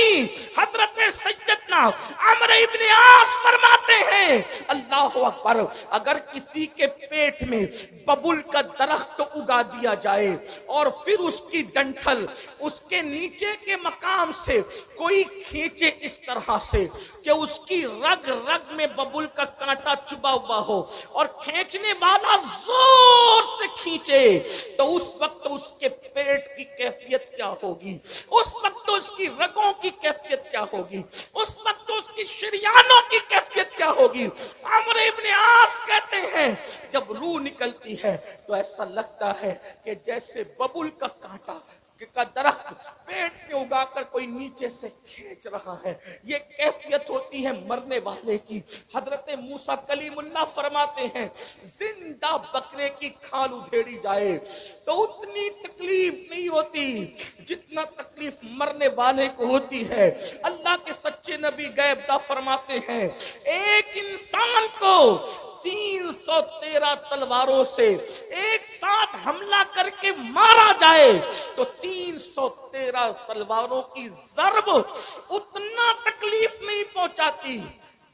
नहीं। हजरत सैयदना अमर इब्न आस फरमाते हैं अल्लाह अकबर, अगर किसी के पेट में बबुल का दरख्त उगा दिया जाए और फिर उसकी डंठल उसके नीचे के मकाम से कोई खींचे इस तरह से कि उसकी रग रग में बबुल का कांटा चुभा हुआ हो और खींचने वाला जोर से खींचे, तो उस वक्त उसके पेट की कैफियत क्या होगी, उस वक्त उसकी रगों की कैफियत क्या होगी, उस वक्त उसकी शरियानों की कैफियत क्या होगी। अमर इब्न आस कहते हैं जब रूह निकलती है तो ऐसा लगता है कि जैसे बबुल का कांटा का दरख्त पेट में उगाकर कोई नीचे से खींच रहा है। ये कैफियत होती है मरने वाले की। हजरत मूसा कलीमुल्लाह फरमाते हैं जिंदा बकरे की खाल उधेड़ी जाए तो उतनी तकलीफ नहीं होती जितना तकलीफ मरने वाले को होती है। अल्लाह के सच्चे नबी गैबदा फरमाते हैं एक इंसान को 313 तलवारों से एक साथ हमला करके मारा जाए तो 313 तलवारों की ज़रब उतना तकलीफ नहीं पहुंचाती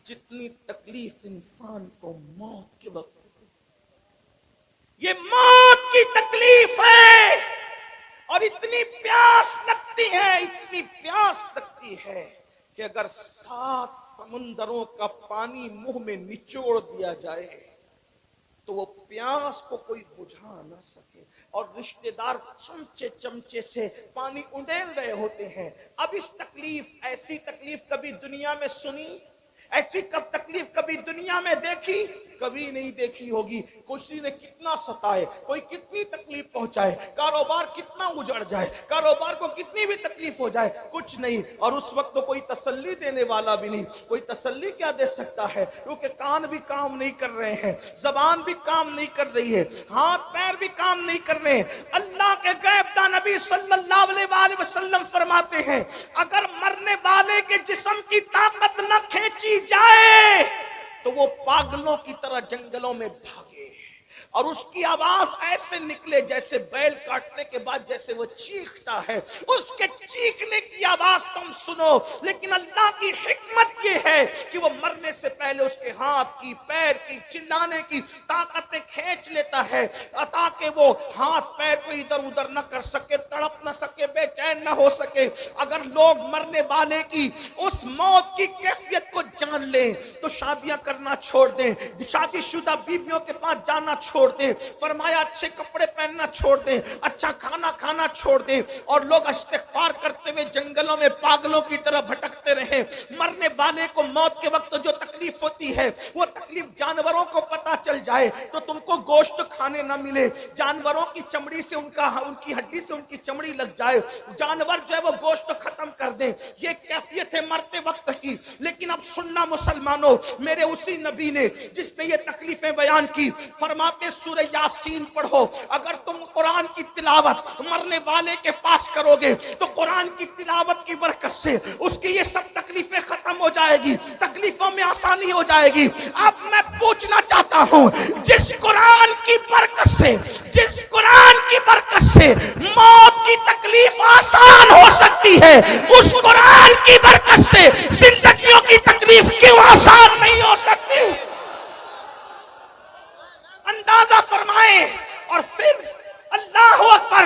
जितनी तकलीफ इंसान को मौत के वक्त। ये मौत की तकलीफ है और इतनी प्यास लगती है, इतनी प्यास लगती है कि अगर 7 समुंदरों का पानी मुंह में निचोड़ दिया जाए तो वो प्यास को कोई बुझा ना सके। और रिश्तेदार चमचे चमचे से पानी उंडेल रहे होते हैं। अब इस तकलीफ, ऐसी तकलीफ कभी दुनिया में सुनी, ऐसी कब तकलीफ कभी दुनिया में देखी, कभी नहीं देखी होगी। किसी ने कितना सताए, कोई कितनी तकलीफ पहुंचाए, कारोबार कितना उजड़ जाए, कारोबार को कितनी भी तकलीफ हो जाए, कुछ नहीं। और उस वक्त तो कोई तसल्ली देने वाला भी नहीं। कोई तसल्ली क्या दे सकता है, क्योंकि कान भी काम नहीं कर रहे हैं, जबान भी काम नहीं कर रही है, हाथ पैर भी काम नहीं कर रहे हैं। अल्लाह के गैबदा नबी सल्लल्लाहु अलैहि वसल्लम फरमाते हैं अगर मरने वाले के जिस्म की ताकत न खींची जाए तो वो पागलों की तरह जंगलों में भागे और उसकी आवाज ऐसे निकले जैसे बैल काटने के बाद जैसे वो चीखता है, उसके चीखने की आवाज तुम सुनो। लेकिन अल्लाह की हिकमत ये है कि वो मरने से पहले उसके हाथ की, पैर की, चिल्लाने की ताकतें खींच लेता है ताकि वो हाथ पैर को इधर उधर न कर सके, तड़प न सके, बेचैन न हो सके। अगर लोग मरने वाले की उस मौत की कैफियत को जान लें तो शादियां करना छोड़ दें, शादीशुदा बीवियों के पास जाना छोड़ दें, फरमाया अच्छे कपड़े पहनना छोड़ दें, अच्छा खाना खाना छोड़ दें और लोग इस्तिग़फ़ार करते हुए जंगलों में पागलों की तरह भटकते रहे। मरने वाले को मौत के वक्त जो तकलीफ होती है वो तकलीफ जानवरों को पता चल जाए तो तुमको गोश्त खाने ना मिले, जानवरों की चमड़ी से उनकी हड्डी से उनकी चमड़ी लग जाए, जानवर जो है वो गोश्त खत्म कर दे, ये कैफियत है मरते वक्त की। लेकिन अब सुनना मुसलमानों, मेरे उसी नबी ने जिसने ये तकलीफें बयान की, फरमाते सूरह यासीन पढ़ो, अगर तुम कुरान की तिलावत मरने वाले के पास करोगे तो कुरान की तिलावत की बरकत से उसकी ये सब तकलीफें खत्म हो जाएगी, तकलीफों में आसानी हो जाएगी। अब मैं पूछना चाहता हूं, जिस कुरान की बरकत से, जिस कुरान की बरकत से मौत की तकलीफ आसान हो सकती है, उस कुरान की बरकत से जिंदगियों की तकलीफ क्यों आसान नहीं हो सकती? अंदाजा फरमाए। और फिर अल्लाह अकबर,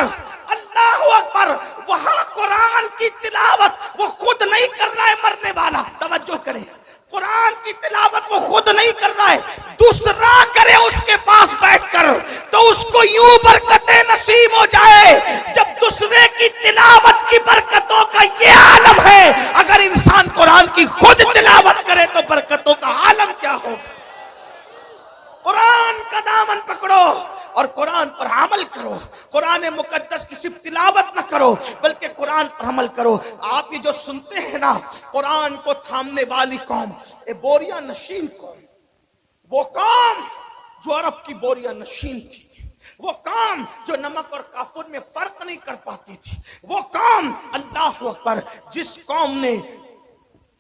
अल्लाह अकबर, वहां कुरान की तिलावत वो खुद नहीं कर रहा है मरने वाला, तवज्जो करें, कुरान की तिलावत वो खुद नहीं कर रहा है, दूसरा करे उसके पास बैठकर, तो उसको यूं बरकतें नसीब हो जाए। जब दूसरे की तिलावत की बरकतों का ये आलम है, अगर इंसान कुरान की खुद तिलावत करे तो बरकतों का आलम क्या हो। कुरान का दामन पकड़ो और कुरान पर अमल करो। कुरान मुकद्दस की सिर्फ तिलावत न करो बल्कि कुरान पर अमल करो। आप ये जो सुनते हैं ना, कुरान को थामने वाली कौम, ए बोरिया नशीन कौम, वो कौम जो अरब की बोरिया नशीन थी, वो कौम जो नमक और काफुर में फर्क नहीं कर पाती थी, वो कौम, अल्लाह अकबर, जिस कौम ने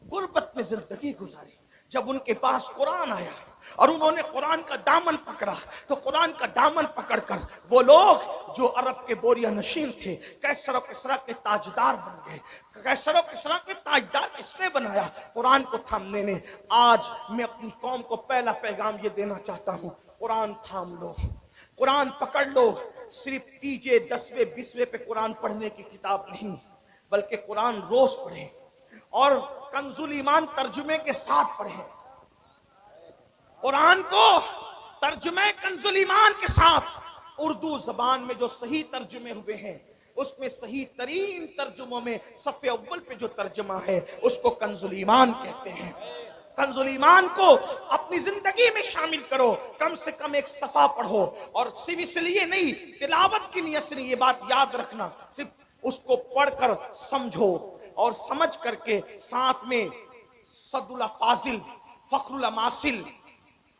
गुर्बत में जिंदगी गुजारी, जब उनके पास कुरान आया और उन्होंने कुरान का दामन पकड़ा, तो कुरान का दामन पकड़कर वो लोग जो अरब के बोरिया नशीन थे, कैसर और किसरा के ताजदार बन गए। कैसर और किसरा के ताजदार किसने बनाया? कुरान को थामने ने। आज मैं अपनी कौम को पहला पैगाम ये देना चाहता हूँ, कुरान थाम लो, कुरान पकड़ लो। सिर्फ तीजे 10वें 20वें पे कुरान पढ़ने की किताब नहीं, बल्कि कुरान रोज पढ़ें और कंजुल ईमान तर्जुमे के साथ पढ़ें। कुरान को तर्जुमे कंजुल ईमान के साथ, उर्दू जबान में जो सही तर्जुमे हुए हैं उसमें सही तरीन तर्जुमों में सफ़े अव्वल पे जो तर्जुमा है उसको कंजुल ईमान कहते हैं। कंजुल ईमान को अपनी जिंदगी में शामिल करो, कम से कम एक सफा पढ़ो। और सिर्फ इसलिए नहीं, तिलावत की नियत से नहीं, ये बात याद रखना, सिर्फ उसको पढ़कर समझो और समझ करके साथ में सदुल्ला फाजिल, फखरुल मासिल,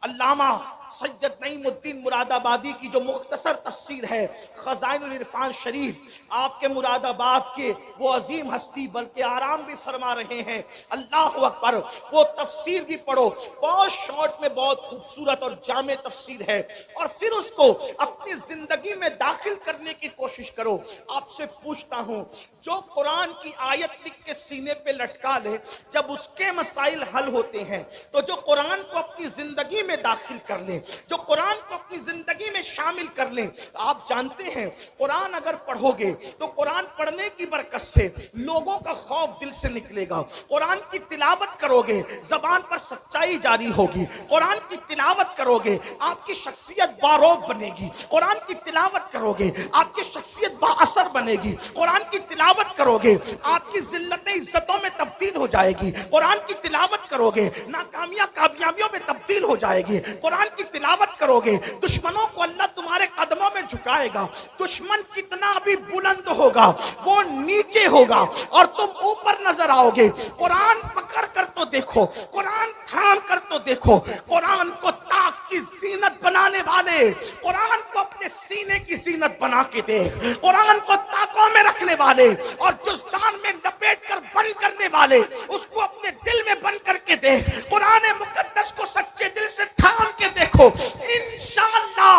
अल्लामा सैयद नईमुद्दीन मुरादाबादी की जो मुख्तसर तफसीर है खजाइनुल इरफान शरीफ, आपके मुरादाबाद के वो अजीम हस्ती बल्कि आराम भी फरमा रहे हैं, अल्लाह अकबर, वो तफसीर भी पढ़ो। बहुत शॉर्ट में बहुत खूबसूरत और जामे तफसीर है, और फिर उसको अपनी जिंदगी में दाखिल करने की कोशिश करो। आपसे पूछता हूँ, जो कुरान की आयत लिख के सीने पे लटका ले, जब उसके मसाइल हल होते हैं, तो जो कुरान को अपनी जिंदगी में दाखिल कर ले, जो कुरान को अपनी जिंदगी में शामिल कर ले, आप जानते हैं कुरान अगर पढ़ोगे तो कुरान पढ़ने की बरकत से लोगों का खौफ दिल से निकलेगा। कुरान की तिलावत करोगे, जबान पर सच्चाई जारी होगी। कुरान की तिलावत करोगे, आपकी शख्सियत बारोब बनेगी। कुरान की तिलावत करोगे, आपकी शख्सियत बाअसर बनेगी। कुरान की तिलावत करोगे, आपकी जिल्लतें इज्जतों में तब्दील हो जाएगी। कुरान की तिलावत करोगे, नाकामियां कामयाबियों में तब्दील हो जाएगी। कुरान की तिलावत करोगे, दुश्मनों को अल्लाह तुम्हारे कदमों में झुकाएगा। दुश्मन कितना भी बुलंद होगा वो नीचे होगा और तुम ऊपर नजर आओगे। कुरान पकड़ कर तो देखो, कुरान थाम कर तो देखो। कुरान को ताक की जीनत बनाने वाले, कुरान को अपने सीने की जीनत बना के देख। कुरान को ताकों में रखने वाले और जुस्तान में लपेट कर बंद करने वाले, उसको अपने दिल में बंद करके देख। कुरान मुकद्दस को सच्चे दिल से थाम के देखो, इंशाअल्लाह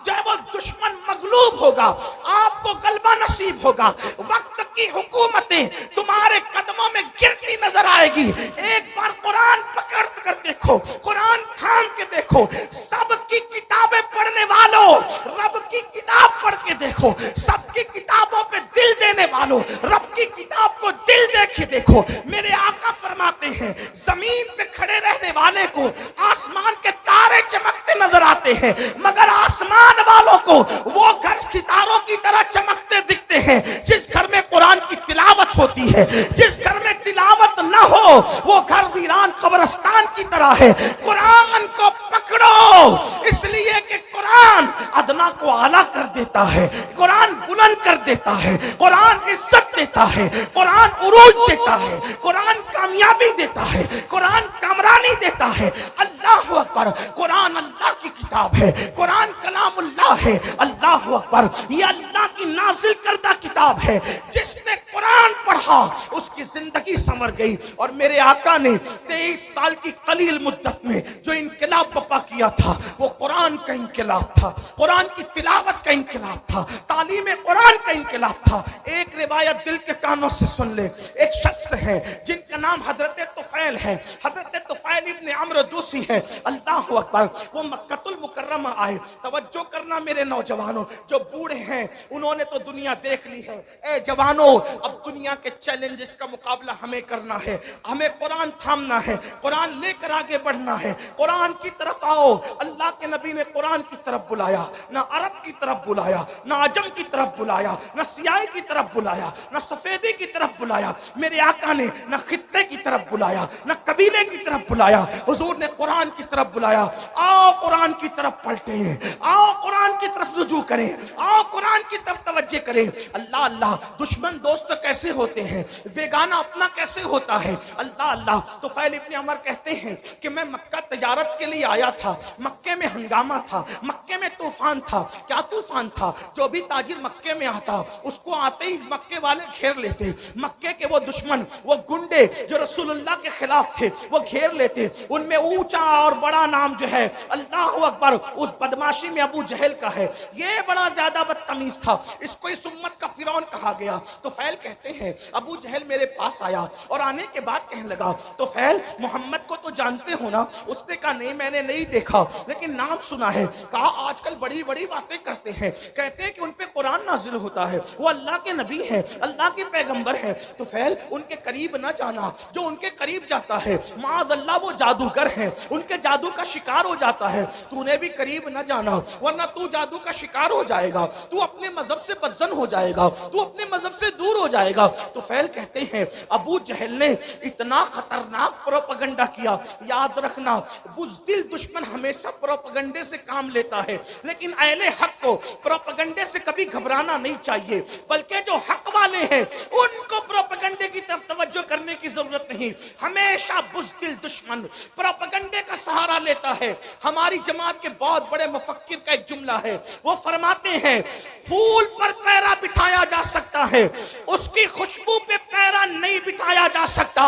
जब वो दुश्मन मगलूब होगा, आपको गलबा नसीब होगा। वक्त की हुकूमतें तुम्हारे कदमों में गिरती नजर आएगी। एक बार कुरान पकड़ कर देखो, कुरान थाम के देखो। सबकी किताबें पढ़ने वालों, रब की किताब पढ़ के देखो। सबकी किताबों पे दिल देने वालों, रब की किताब को दिल देखे देखो। मेरे आका फरमाते हैं, जमीन पे खड़े रहने वाले को आसमान के तारे चमकते नजर आते हैं, मगर आसमान वालों को वो घर सितारों की तरह चमकते दिखते हैं जिस घर में कुरान की तिलावत होती है। जिस घर में तिलावत न हो वो घर वीरान कब्रिस्तान की तरह है। कुरान को पकड़ो, इसलिए कि कुरान अदना को आला कर देता है, कुरान बुलंद कर देता है, कुरान इज्जत देता है, कुरान उरूज देता है, कुरान कामयाबी देता है, कुरान कामरानी देता है। अल्लाह अकबर, कुरान अल्लाह की किताब है, कुरान कलामुल्लाह है। अल्लाह अकबर, ये अल्लाह की नाजिल करदा किताब है। जिसने कुरान पढ़ा उसकी जिंदगी संवर गई। और मेरे आका ने 23 साल की कलील मुद्दत में जो इनकलाब बपा किया था वो कुरान का इनकलाब था, कुरान की तिलावत का इनकलाब था, तालीम कुरान का इनकलाब था। एक रिवायत दिल के कानों से सुन ले। एक शख्स है जिनका नाम हजरत तुफैल है, हजरत तुफैल इब्न अम्र दूसी है। अल्लाह अकबर, वो मक्कतुल मुकर्रमा आए। तवज्जो करना मेरे नौजवानों, जो बूढ़े हैं उन्होंने तो दुनिया देख ली है। ए जवानों, अब दुनिया के चैलेंजेस का मुकाबला हमें करना है, हमें कुरान थामना है, कुरान लेकर आगे बढ़ना है। कुरान की तरफ आओ। अल्लाह के नबी ने कुरान की तरफ बुलाया, ना अरब की तरफ बुलाया, ना अजम की तरफ बुलाया, ना सियाही की तरफ बुलाया, ना सफेदी की तरफ बुलाया। मेरे आका ने ना खित्ते की तरफ बुलाया, ना कबीले की तरफ बुलाया। हुजूर ने कुरान की तरफ बुलाया। आओ कुरान की तरफ पलटे, आओ कुरान की तरफ रुजू करें, आओ कुरान की तरफ तवज्जो करें। अल्लाह अल्लाह, दुश्मन दोस्त कैसे होते हैं, बेगाना अपना कैसे होता है। अल्लाह अल्लाह। तो फैल इब्न अमर कहते हैं कि मैं मक्का तजारत के लिए आया था, मक्के में हंगामा था, मक्के में तूफान था। क्या तूफान था? जो भी ताजिर मक्के में आता उसको आते ही मक्के वाले घेर लेते। मक्के के वो दुश्मन, वो गुंडे जो रसूलुल्लाह के खिलाफ थे, وہ گھیر لیتے. ان میں اونچا اور بڑا نام جو ہے اللہ اکبر اس بدماشی میں ابو جہل کا ہے. یہ بڑا زیادہ بدتمیز تھا, اس کو اس امت کا فرعون کہا گیا. تو فیل کہتے ہیں ابو جہل میرے پاس آیا اور آنے کے بعد کہنے لگا تو فیل محمد کو تو جانتے ہو نا؟ اس نے کہا نہیں میں نے نہیں دیکھا لیکن نام سنا ہے. کہا آج کل بڑی بڑی باتیں کرتے ہیں, کہتے ہیں کہ ان پہ قرآن نازل ہوتا ہے, وہ اللہ کے نبی ہیں, اللہ کے پیغمبر ہیں. تو فیل ان کے قریب نہ جانا, جو ان کے قریب جاتا ہے معاذ اللہ وہ جادوگر ہیں, ان کے جادو کا شکار ہو جاتا ہے. تو نے بھی قریب نہ جانا ورنہ تو جادو کا شکار ہو جائے گا, تو اپنے مذہب سے بدزن ہو جائے گا, تو اپنے مذہب سے دور ہو جائے گا. تو فیل کہتے ہیں ابو جہل نے اتنا خطرناک پروپیگنڈا کیا. یاد رکھنا بزدل دشمن ہمیشہ پروپیگنڈے سے کام لیتا ہے, لیکن اہل حق کو پروپیگنڈے سے کبھی گھبرانا نہیں چاہیے, بلکہ جو حق والے ہیں ان کو پروپیگنڈے کی طرف توجہ کرنے کی ضرورت نہیں. ہمیشہ بزدل دشمن پروپیگنڈے کا سہارا لیتا ہے. ہماری جماعت کے بہت بڑے مفکر کا ایک جملہ ہے, وہ فرماتے ہیں پھول پر پیرا بٹھایا جا سکتا ہے, اس کی خوشبو پہ پیرا نہیں بٹھایا جا سکتا.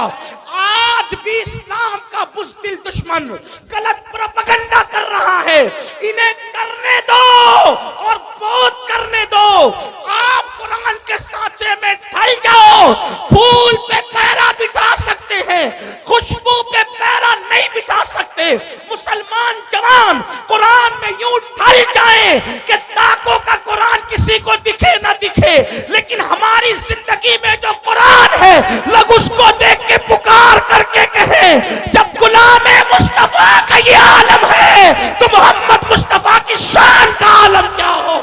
آج بھی اسلام کا بزدل دشمن غلط پروپیگنڈا کر رہا ہے, انہیں کرنے دو اور بہت کرنے دو. آپ قرآن کے سانچے میں ڈھل جاؤ. پھول پہ پیرا بٹھا سکتے ہیں, خوشبو پہ پیرا نہیں بٹھا سکتے. مسلمان جوان قرآن میں یوں ڈھل جائیں کہ ڈاکوں کا قرآن کسی کو دکھے نہ دکھے, لیکن ہماری زندگی میں جو قرآن ہے لوگ اس کو دیکھ کے پکار کر کے کہیں جب غلام مصطفیٰ کا یہ عالم ہے تو محمد مصطفیٰ کی شان کا عالم کیا ہو.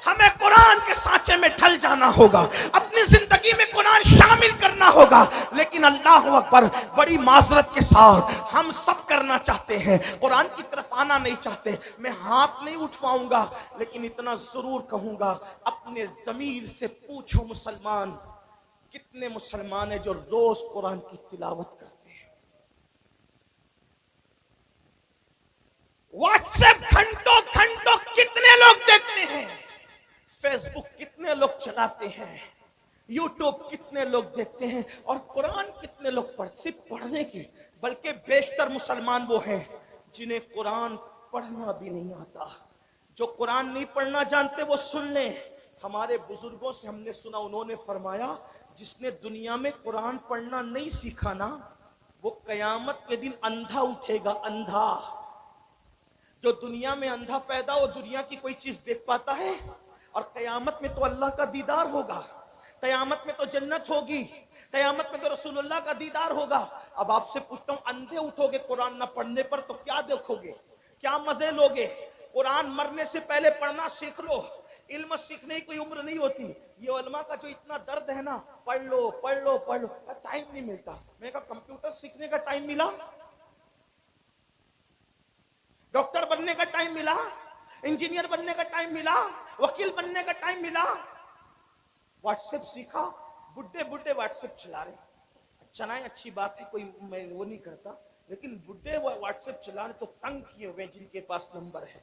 ہمیں قرآن کے سانچے میں ڈھل جانا ہوگا, اپنی زندگی میں قرآن شامل کرنا ہوگا. لیکن اللہ اکبر بڑی معذرت کے ساتھ ہم سب کرنا چاہتے ہیں, قرآن کی طرف آنا نہیں چاہتے. میں ہاتھ نہیں اٹھواؤں گا لیکن اتنا ضرور کہوں گا اپنے ضمیر سے پوچھو مسلمان کتنے مسلمان ہیں جو روز قرآن کی تلاوت کرتے ہیں. واٹس ایپ گھنٹوں گھنٹوں کتنے لوگ دیکھتے ہیں, فیس بک کتنے لوگ چلاتے ہیں, یوٹیوب کتنے لوگ دیکھتے ہیں, اور قرآن کتنے لوگ صرف پڑھنے کی, بلکہ بیشتر مسلمان وہ ہیں جنہیں قرآن پڑھنا بھی نہیں آتا. جو قرآن نہیں پڑھنا جانتے وہ سن لیں. ہمارے بزرگوں سے ہم نے سنا, انہوں نے فرمایا جس نے دنیا میں قرآن پڑھنا نہیں سیکھا نا وہ قیامت کے دن اندھا اٹھے گا. اندھا, جو دنیا میں اندھا پیدا ہو دنیا کی کوئی چیز دیکھ پاتا ہے, اور قیامت میں تو اللہ کا دیدار ہوگا, قیامت میں تو جنت ہوگی, قیامت میں تو رسول اللہ کا دیدار ہوگا. اب آپ سے پوچھتا ہوں اندھے اٹھو گے قرآن نہ پڑھنے پر تو کیا دیکھو گے, کیا مزے لوگے؟ قرآن مرنے سے پہلے پڑھنا سیکھ لو, علم سیکھنے کی کوئی عمر نہیں ہوتی. یہ علماء کا جو اتنا درد ہے نا, پڑھ لو پڑھ لو پڑھ لو, ٹائم نہیں ملتا. میں نے کہا کمپیوٹر سیکھنے کا ٹائم ملا, ڈاکٹر بننے کا ٹائم ملا, انجینئر بننے کا ٹائم ملا, وکیل بننے کا ٹائم ملا. واٹس ایپ سیکھا, بڈھے بڈھے واٹس ایپ چلا رہے, چلائیں اچھی بات ہے, کوئی میں وہ نہیں کرتا, لیکن بڈھے واٹس ایپ چلا رہے تو تنگ کیے ہوئے جن کے پاس نمبر ہے,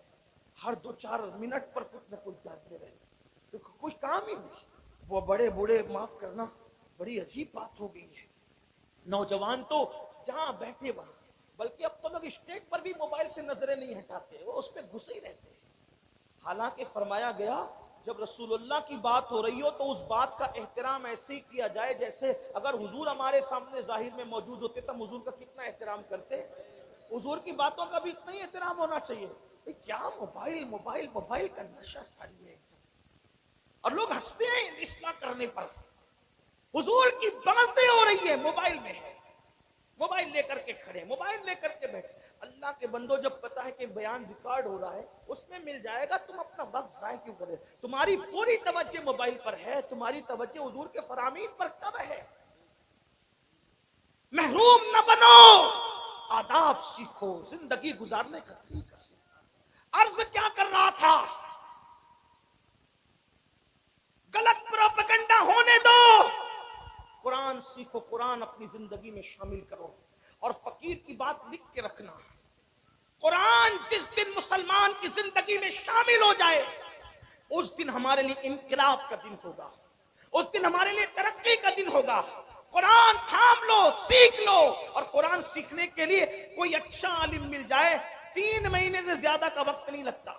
ہر 2-4 منٹ پر کچھ نہ کچھ ڈالتے رہے, تو کوئی کام ہی نہیں. وہ بڑے بوڑھے معاف کرنا بڑی عجیب بات ہو گئی ہے. نوجوان تو جہاں بیٹھے وہاں, بلکہ اب تو لوگ اسٹیج پر بھی موبائل سے نظریں نہیں ہٹاتے, وہ اس پہ گھسے ہی رہتے ہیں. حالانکہ فرمایا گیا جب رسول اللہ کی بات ہو رہی ہو تو اس بات کا احترام ایسے ہی کیا جائے جیسے اگر حضور ہمارے سامنے ظاہر میں موجود ہوتے تو حضور کا کتنا احترام کرتے. حضور کی باتوں کا بھی اتنا ہی احترام ہونا چاہیے. کیا موبائل موبائل موبائل کا نشہ چاہیے, اور لوگ ہنستے ہیں اصلاح کرنے پر. حضور کی باتیں ہو رہی ہے موبائل میں, موبائل لے کر کے کھڑے, موبائل لے کر کے بیٹھے. اللہ کے بندو جب پتا ہے کہ بیان ریکارڈ ہو رہا ہے اس میں مل جائے گا, تم اپنا وقت ضائع کیوں کرے؟ تمہاری پوری توجہ موبائل پر ہے, تمہاری توجہ حضور کے فرامین پر کب ہے؟ محروم نہ بنو, آداب سیکھو, زندگی گزارنے کا طریقہ سیکھو. عرض کیا کر رہا تھا, غلط پروپیگنڈا ہونے دو, قرآن سیکھو, قرآن اپنی زندگی میں شامل کرو. اور فقیر کی بات لکھ کے رکھنا, قرآن جس دن مسلمان کی زندگی میں شامل ہو جائے اس دن ہمارے لیے انقلاب کا دن ہوگا, اس دن ہمارے لیے ترقی کا دن ہوگا. قرآن تھام لو، سیکھ لو. اور قرآن سیکھنے کے لیے کوئی اچھا عالم مل جائے 3 مہینے سے زیادہ کا وقت نہیں لگتا.